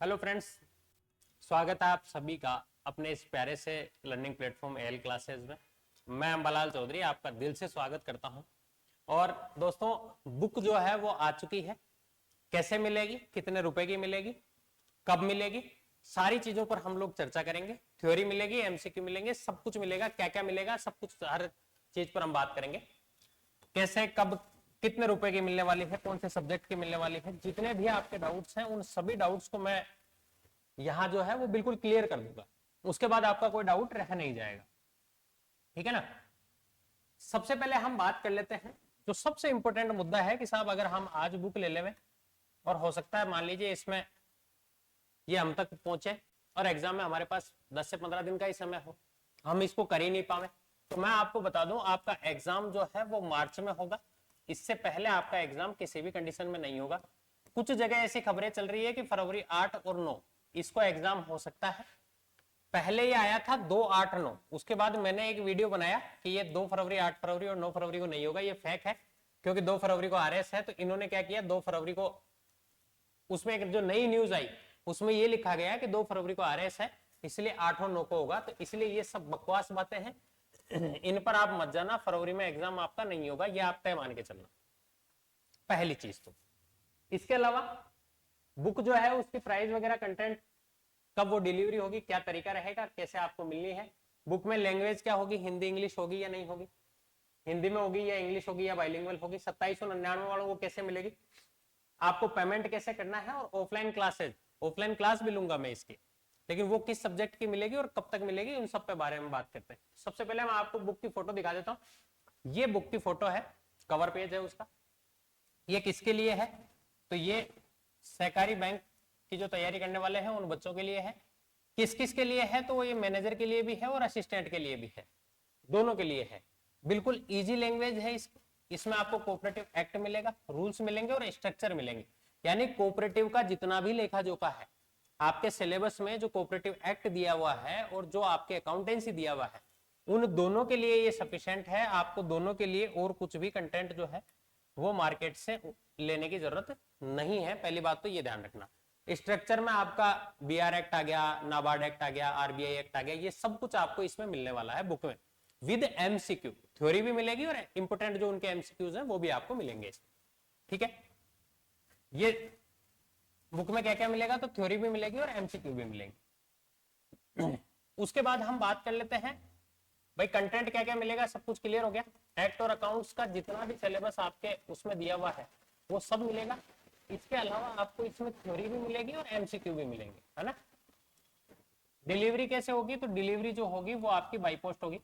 Hello friends, स्वागत है आप सभी का अपने इस प्यारे से लर्निंग प्लेटफॉर्म एल क्लासेस में। मैं अंबालाल चौधरी आपका दिल से स्वागत करता हूं। और दोस्तों, बुक जो है वो आ चुकी है। कैसे मिलेगी, कितने रुपए की मिलेगी, कब मिलेगी, सारी चीजों पर हम लोग चर्चा करेंगे। थ्योरी मिलेगी, एमसीक्यू मिलेंगे, सब कुछ मिलेगा। क्या क्या मिलेगा, सब कुछ, हर चीज पर हम बात करेंगे। कैसे, कब, कितने रुपए की मिलने वाली है, कौन से सब्जेक्ट की मिलने वाली है, जितने भी आपके डाउट्स हैं उन सभी डाउट्स को मैं यहां जो है वो बिल्कुल क्लियर कर दूंगा। उसके बाद आपका कोई डाउट रह नहीं जाएगा। ठीक है ना। सबसे पहले हम बात कर लेते हैं जो सबसे इंपॉर्टेंट मुद्दा है कि साहब अगर हम आज बुक ले लें और हो सकता है मान लीजिए इसमें ये हम तक पहुंचे और एग्जाम में हमारे पास 10 से 15 दिन का ही समय हो, हम इसको कर ही नहीं पावे, तो मैं आपको बता दूं आपका एग्जाम जो है वो मार्च में होगा। इससे पहले आपका एग्जाम किसी भी कंडीशन में नहीं होगा। कुछ जगह ऐसी खबरें चल रही है कि फरवरी 8 और 9 इसको एग्जाम हो सकता है। पहले ये आया था 2, 8, 9। उसके बाद मैंने एक वीडियो बनाया कि ये 2 फरवरी, 8 फरवरी और 9 फरवरी को नहीं होगा, ये फेक है। क्योंकि 2 फरवरी को आरएस है, तो इन्होंने क्या किया, 2 फरवरी को उसमें एक जो नई न्यूज आई उसमें ये लिखा गया कि 2 फरवरी को आरएस है, इसलिए 8 और 9 को होगा। तो इसलिए ये सब बकवास बातें हैं, इन पर आप मत जाना। फरवरी में एग्जाम आपका नहीं होगा, ये आप तय मान के चलना। पहली चीज तो इसके अलावा बुक जो है उसकी प्राइस वगैरह, कंटेंट, कब वो डिलीवरी होगी, क्या तरीका रहेगा, कैसे आपको मिलनी है। बुक में लैंग्वेज क्या होगी, हिंदी इंग्लिश होगी या नहीं होगी, हिंदी में होगी या इंग्लिश होगी या बाइलिंगुअल होगी। 2799 वालों को कैसे मिलेगी, आपको पेमेंट कैसे करना है, और ऑफलाइन क्लासेज, ऑफलाइन क्लास भी लूंगा मैं इसकी, लेकिन वो किस सब्जेक्ट की मिलेगी और कब तक मिलेगी, उन सब पे बारे में बात करते हैं। सबसे पहले मैं आपको बुक की फोटो दिखा देता हूं। ये बुक की फोटो है, कवर पेज है उसका। ये किसके लिए है, तो ये सहकारी बैंक की जो तैयारी करने वाले हैं उन बच्चों के लिए है। किस किस के लिए है, तो वो ये मैनेजर के लिए भी है और असिस्टेंट के लिए भी है, दोनों के लिए है। बिल्कुल इजी लैंग्वेज है इसमें आपको कोऑपरेटिव एक्ट मिलेगा, रूल्स मिलेंगे और स्ट्रक्चर मिलेंगे। यानी कोऑपरेटिव का जितना भी लेखा जोखा है आपके सिलेबस में, जो कोऑपरेटिव एक्ट दिया हुआ है और जो आपके अकाउंटेंसी दिया हुआ है, उन दोनों के लिए ये सफिशिएंट है। आपको दोनों के लिए और कुछ भी कंटेंट जो है वो मार्केट से लेने की जरूरत नहीं है। पहली बात तो ये ध्यान रखना। स्ट्रक्चर में आपका बीआर एक्ट आ गया, नाबार्ड एक्ट आ गया, आरबीआई एक्ट आ गया, ये सब कुछ आपको इसमें मिलने वाला है बुक में, विद एमसीक्यू। थ्योरी भी मिलेगी और इंपोर्टेंट जो उनके एमसीक्यूज हैं वो भी आपको मिलेंगे। ठीक है, ये बुक में क्या क्या मिलेगा, तो थ्योरी भी मिलेगी और एमसीक्यू भी मिलेंगे। उसके बाद हम बात कर लेते हैं भाई कंटेंट क्या क्या मिलेगा। सब कुछ क्लियर हो गया। एक्ट और अकाउंट्स का जितना भी सिलेबस आपके उसमें दिया हुआ है वो सब मिलेगा। इसके अलावा आपको इसमें थ्योरी भी मिलेगी और एमसीक्यू भी मिलेंगे, है ना। डिलीवरी कैसे होगी, तो डिलीवरी जो होगी वो आपकी बाई पोस्ट होगी।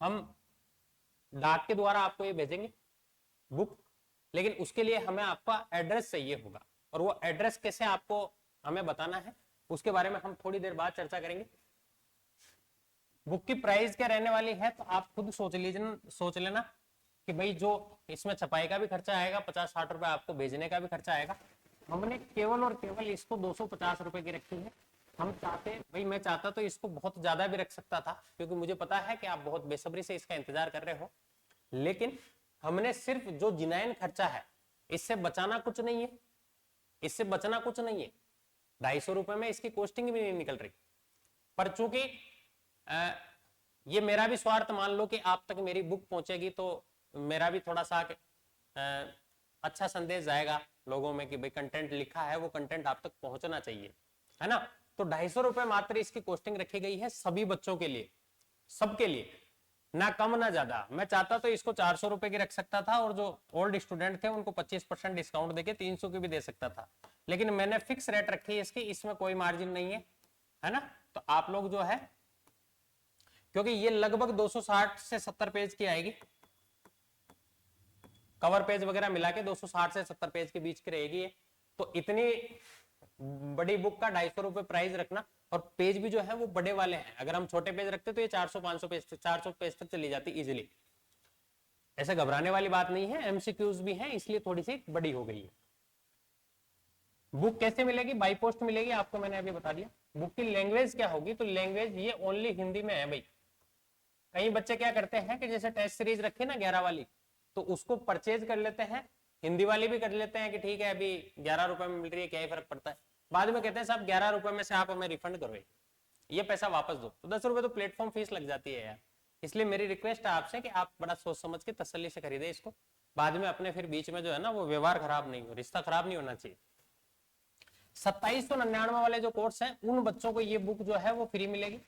हम डाक के द्वारा आपको ये भेजेंगे बुक, लेकिन उसके लिए हमें आपका एड्रेस चाहिए होगा, और वो एड्रेस कैसे आपको हमें बताना है उसके बारे में हम थोड़ी देर बाद चर्चा करेंगे। बुक की प्राइस क्या रहने वाली है, तो आप खुद सोच लेना कि भाई जो इसमें छपाई का भी खर्चा आएगा, 50-60 रुपए आपको भेजने का भी खर्चा आएगा। हमने केवल और केवल इसको 250 रुपए की रखी है। हम चाहते, भाई मैं चाहता तो इसको बहुत ज्यादा भी रख सकता था, क्योंकि मुझे पता है कि आप बहुत बेसब्री से इसका इंतजार कर रहे हो, लेकिन हमने सिर्फ जो जिनायन खर्चा है, इससे बचाना कुछ नहीं है, इससे बचना कुछ नहीं है। 250 रुपए में इसकी कॉस्टिंग भी नहीं निकल रही। पर चूंकि ये मेरा भी स्वार्थ, मान लो कि आप तक मेरी बुक पहुंचेगी तो मेरा भी थोड़ा सा अच्छा संदेश जाएगा लोगों में कि भाई कंटेंट लिखा है, वो कंटेंट आप तक पहुंचना चाहिए, है ना। तो 250 रुपए मात्र इसकी कॉस्टिंग रखी गई है सभी बच्चों के लिए, सबके लिए, ना कम ना ज्यादा। मैं चाहता तो इसको 400 रुपए की रख सकता था, और जो ओल्ड स्टूडेंट थे उनको 25% डिस्काउंट देके 300 की भी दे सकता था, लेकिन मैंने फिक्स रेट रखी है इसकी, इसमें कोई मार्जिन नहीं है ना। तो आप लोग जो है, क्योंकि ये लगभग 260 से 70 पेज की आएगी, कवर पेज वगैरह मिला के 260 से 70 पेज के बीच की रहेगी ये, तो इतनी बड़ी बुक का 250 रुपए प्राइस रखना, और पेज भी जो है वो बड़े वाले हैं। अगर हम छोटे पेज रखते तो ये 400-500 पेज, 400 पेज तक चली जाती इजिली। ऐसे घबराने वाली बात नहीं है, एमसीक्यूज भी हैं, इसलिए थोड़ी सी बड़ी हो गई है। बुक कैसे मिलेगी, बाई पोस्ट मिलेगी, आपको मैंने अभी बता दिया। बुक की लैंग्वेज क्या होगी, तो लैंग्वेज ये ओनली हिंदी में है भाई। कई बच्चे क्या करते हैं कि जैसे टेस्ट सीरीज रखी ना 11 वाली, तो उसको परचेज कर लेते हैं, हिंदी वाली भी कर लेते हैं कि ठीक है अभी 11 रुपए में मिल रही है, क्या ही फर्क पड़ता है, बाद में कहते हैं साहब 11 रुपए में से आप हमें रिफंड करो, ये पैसा वापस दो, तो 10 रुपए तो प्लेटफॉर्म फीस लग जाती है यार। इसलिए मेरी रिक्वेस्ट है आपसे कि आप बड़ा सोच समझ के तसल्ली से खरीदे इसको, बाद में अपने फिर बीच में जो है ना वो व्यवहार खराब नहीं हो, रिश्ता खराब नहीं होना चाहिए। 2799 वाले जो कोर्स हैं उन बच्चों को ये बुक जो है वो फ्री मिलेगी,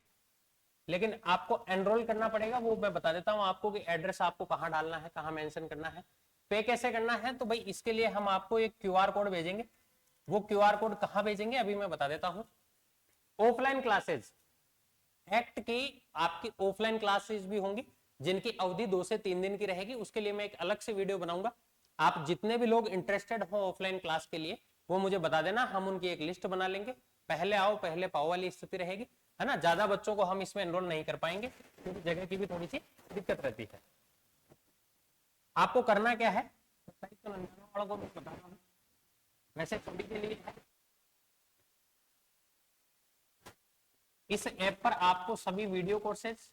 लेकिन आपको एनरोल करना पड़ेगा, वो मैं बता देता हूं आपको कि एड्रेस आपको कहां डालना है, कहां मेंशन करना है, पे कैसे करना है। तो भाई इसके लिए हम आपको एक क्यूआर कोड भेजेंगे, वो क्यूआर कोड कहां भेजेंगे अभी मैं बता देता हूं। ऑफलाइन क्लासेस एक्ट की आपकी ऑफलाइन क्लासेस भी होंगी जिनकी अवधि 2 से 3 दिन की रहेगी, उसके लिए मैं एक अलग से वीडियो बनाऊंगा। आप जितने भी लोग इंटरेस्टेड हो ऑफलाइन क्लास के लिए वो मुझे बता देना, हम उनकी एक लिस्ट बना लेंगे, पहले आओ पहले पाओ वाली स्थिति रहेगी, है ना। ज्यादा बच्चों को हम इसमें एनरोल नहीं कर पाएंगे क्योंकि जगह की भी थोड़ी सी दिक्कत रहती है। आपको करना क्या है, 2799 वालों को मैं बता रहा हूं, वैसे सभी के लिए है। इस ऐप पर आपको सभी वीडियो कोर्सेज,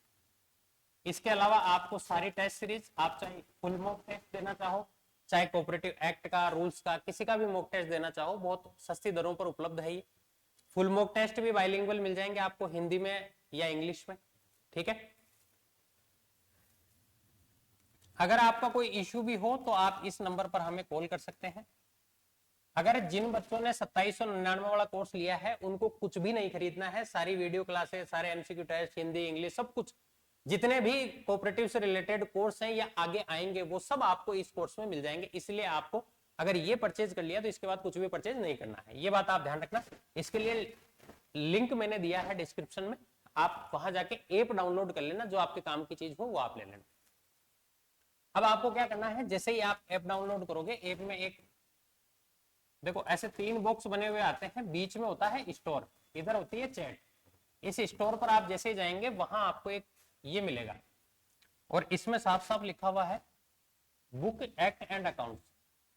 इसके अलावा आपको सारी टेस्ट सीरीज, आप चाहे फुल मॉक टेस्ट देना चाहो, चाहे कोऑपरेटिव एक्ट का, रूल्स का, किसी का भी मॉक टेस्ट देना चाहो, बहुत सस्ती दरों पर उपलब्ध है ये। फुल मॉक टेस्ट भी बाइलिंगुअल मिल जाएंगे आपको, हिंदी में या इंग्लिश में, ठीक है। अगर आपका कोई इश्यू भी हो तो आप इस नंबर पर हमें कॉल कर सकते हैं। अगर जिन बच्चों ने 2799 वाला कोर्स लिया है उनको कुछ भी नहीं खरीदना है, सारी वीडियो क्लासेस, सारे एमसीक्यू टेस्ट, हिंदी इंग्लिश सब कुछ, जितने भी कोऑपरेटिव से रिलेटेड कोर्स हैं या आगे आएंगे वो सब आपको इस कोर्स में मिल जाएंगे। इसलिए आपको अगर ये परचेज कर लिया तो इसके बाद कुछ भी परचेज नहीं करना है, ये बात आप ध्यान रखना। इसके लिए लिंक मैंने दिया है डिस्क्रिप्शन में, आप वहां जाके ऐप डाउनलोड कर लेना, जो आपके काम की चीज हो वो आप ले लेना। अब आपको क्या करना है, जैसे ही आप ऐप डाउनलोड करोगे, ऐप में एक देखो ऐसे 3 बॉक्स बने हुए आते हैं, बीच में होता है स्टोर, इधर होती है चैट। इस स्टोर पर आप जैसे ही जाएंगे वहां आपको एक ये मिलेगा और इसमें साफ साफ लिखा हुआ है book act and accounts.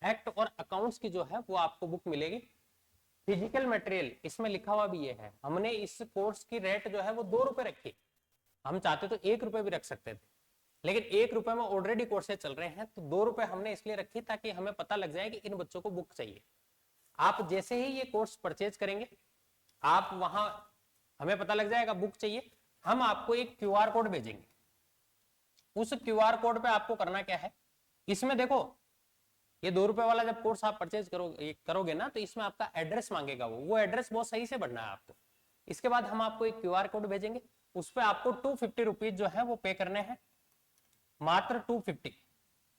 Act और अकाउंट्स की जो है वो आपको बुक मिलेगी। फिजिकल मटेरियल इसमें लिखा हुआ भी ये है, हमने इस कोर्स की रेट जो है वो 2 रुपए रखी, हम चाहते तो 1 रुपए भी रख सकते थे, लेकिन 1 रुपए में ऑलरेडी कोर्सेज चल रहे हैं, तो 2 रुपए हमने इसलिए रखी ताकि हमें पता लग जाए कि इन बच्चों को बुक चाहिए। आप जैसे ही ये कोर्स परचेज करेंगे, आप वहां हमें पता लग जाएगा बुक चाहिए, हम आपको एक क्यूआर कोड भेजेंगे। उस क्यूआर कोड पे आपको करना क्या है, इसमें देखो ये 2 रुपए वाला जब कोर्स आप परचेज करोगे ना, तो इसमें आपका एड्रेस मांगेगा, वो एड्रेस बहुत सही से भरना है आपको। इसके बाद हम आपको एक क्यूआर कोड भेजेंगे, उस पर आपको 250 रुपीज जो है वो पे करने हैं, मात्र 250,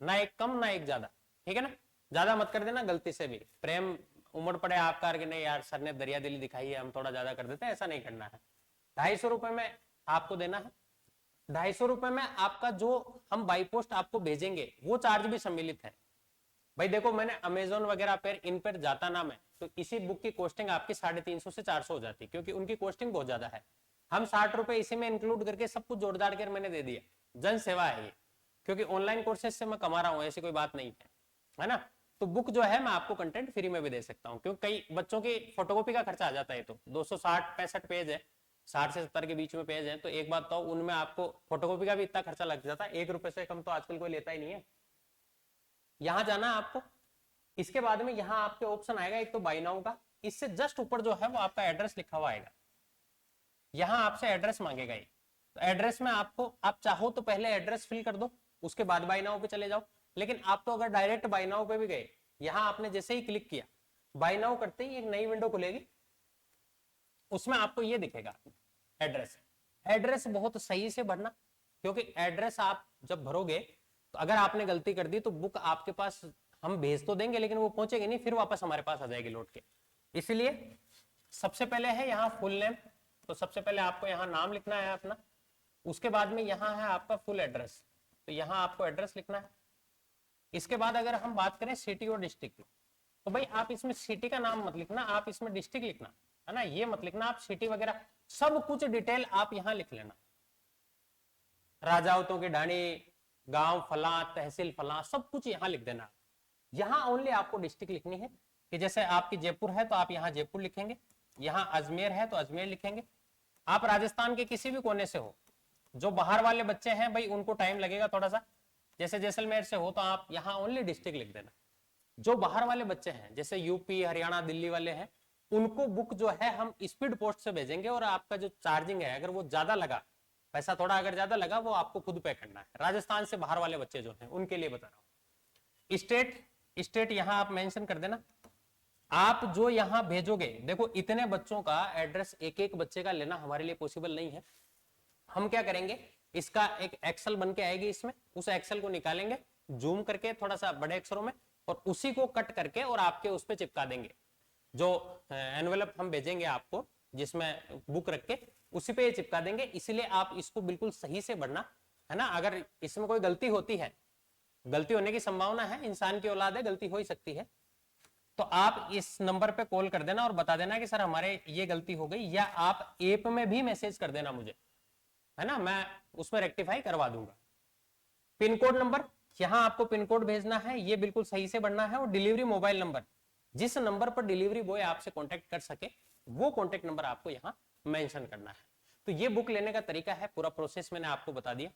ना एक कम ना एक ज्यादा, ठीक है ना। ज्यादा मत कर देना गलती से भी, प्रेम उमड़ पड़े आपका कि नहीं यार सर ने दरिया दिली दिखाई है हम थोड़ा ज्यादा कर देते हैं, ऐसा नहीं करना है। 250 रुपए में आपको देना है। 250 रुपए में आपका जो हम बाई पोस्ट आपको भेजेंगे वो चार्ज भी सम्मिलित है। भाई देखो मैंने अमेजोन वगैरह पर इन पर जाता ना मैं, तो इसी बुक की कॉस्टिंग आपकी 350 से 400 हो जाती, क्योंकि उनकी कॉस्टिंग बहुत ज्यादा है। हम 60 रुपए इसी में इंक्लूड करके सब कुछ जोड़ जाड़ कर मैंने दे दिया, जन सेवा है ये, क्योंकि ऑनलाइन कोर्सेज से मैं कमा रहा हूँ, ऐसी कोई बात नहीं है ना। तो बुक जो है मैं आपको कंटेंट फ्री में भी दे सकता हूँ, क्योंकि कई बच्चों की फोटोकॉपी का खर्चा आ जाता है, तो 260-65 पेज है, 60 से 70 के बीच में पेज है, तो एक बात तो उनमें आपको फोटोकॉपी का भी इतना खर्चा लग जाता है, 1 रुपए से कम तो आजकल कोई लेता ही नहीं है। यहां जाना आपको, इसके बाद में यहाँ आपके ऑप्शन आएगा एक तो बाय नाउ का, इससे जस्ट ऊपर जो है वो आपका एड्रेस लिखा हुआ आएगा, यहाँ आपसे एड्रेस मांगेगा ये, तो एड्रेस में आपको, आप चाहो तो पहले एड्रेस फिल कर दो, उसके बाद बाय नाउ पे चले जाओ। लेकिन आप तो अगर डायरेक्ट बाय नाउ पे भी गए, यहाँ आपने जैसे ही क्लिक किया, बाय नाउ करते ही एक नई विंडो खुलेगी, उसमें आपको ये दिखेगा एड्रेस। एड्रेस बहुत सही से भरना, क्योंकि एड्रेस आप जब भरोगे तो अगर आपने गलती कर दी तो बुक आपके पास हम भेज तो देंगे लेकिन वो पहुंचेगी नहीं, फिर वापस हमारे पास आ जाएगी लौट के। इसलिए सबसे पहले है यहाँ फुल नेम, तो सबसे पहले आपको यहाँ नाम लिखना है अपना, उसके बाद में यहाँ है आपका फुल एड्रेस, तो यहाँ आपको एड्रेस लिखना है। इसके बाद अगर हम बात करें सिटी और डिस्ट्रिक्ट की, तो भाई आप इसमें सिटी का नाम मत लिखना, आप इसमें डिस्ट्रिक्ट लिखना, है ना, ये मत लिखना, आप सिटी वगैरह सब कुछ डिटेल आप यहाँ लिख लेना, राजावतों की ढाणी, गांव फला, तहसील फला, सब कुछ यहाँ लिख देना। यहाँ ओनली आपको डिस्ट्रिक्ट लिखनी है, कि जैसे आपकी जयपुर है तो आप यहाँ जयपुर लिखेंगे, यहाँ अजमेर है तो अजमेर लिखेंगे। आप राजस्थान के किसी भी कोने से हो, जो बाहर वाले बच्चे हैं भाई उनको टाइम लगेगा थोड़ा सा, जैसे जैसलमेर से हो तो आप यहाँ ओनली डिस्ट्रिक्ट लिख देना। जो बाहर वाले बच्चे हैं जैसे यूपी, हरियाणा, दिल्ली वाले हैं, उनको बुक जो है हम स्पीड पोस्ट से भेजेंगे, और आपका जो चार्जिंग है अगर वो ज्यादा लगा, पैसा थोड़ा अगर ज्यादा लगा, वो आपको खुद पे करना है। राजस्थान से बाहर वाले बच्चे जो हैं उनके लिए बता रहा हूँ। स्टेट यहां आप मेंशन कर देना। आप जो यहां भेजोगे, देखो इतने बच्चों का एड्रेस एक एक बच्चे का लेना हमारे लिए पॉसिबल नहीं है। हम क्या करेंगे, इसका एक एक्सेल बन के आएगी, इसमें उस एक्सेल को निकालेंगे जूम करके थोड़ा सा बड़े अक्षरों में, और उसी को कट करके और आपके उस पर चिपका देंगे। जो एनवेलप हम भेजेंगे आपको जिसमें बुक रख के, उसी पे चिपका देंगे। इसलिए आप इसको बिल्कुल सही से भरना है ना। अगर इसमें कोई गलती होती है, गलती होने की संभावना है, इंसान की औलाद है, गलती हो ही सकती है, तो आप इस नंबर पे कॉल कर देना और बता देना कि सर हमारे ये गलती हो गई, या आप ऐप में भी मैसेज कर देना मुझे, है ना, मैं उसमें रेक्टिफाई करवा दूंगा। पिन कोड नंबर, यहां आपको पिन कोड भेजना है, ये बिल्कुल सही से भरना है। और डिलीवरी मोबाइल नंबर, जिस नंबर पर डिलीवरी बॉय आपसे कांटेक्ट कर सके, वो कांटेक्ट नंबर आपको यहां मेंशन करना है। तो ये बुक लेने का तरीका है, पूरा प्रोसेस मैंने आपको बता दिया।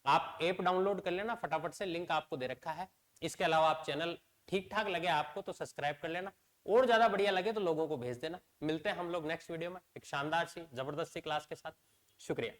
आप ऐप डाउनलोड कर लेना फटाफट से, लिंक आपको दे रखा है। इसके अलावा आप चैनल ठीक ठाक लगे आपको तो सब्सक्राइब कर लेना, और ज्यादा बढ़िया लगे तो लोगों को भेज देना। मिलते हैं हम लोग नेक्स्ट वीडियो में एक शानदार सी जबरदस्त सी क्लास के साथ। शुक्रिया।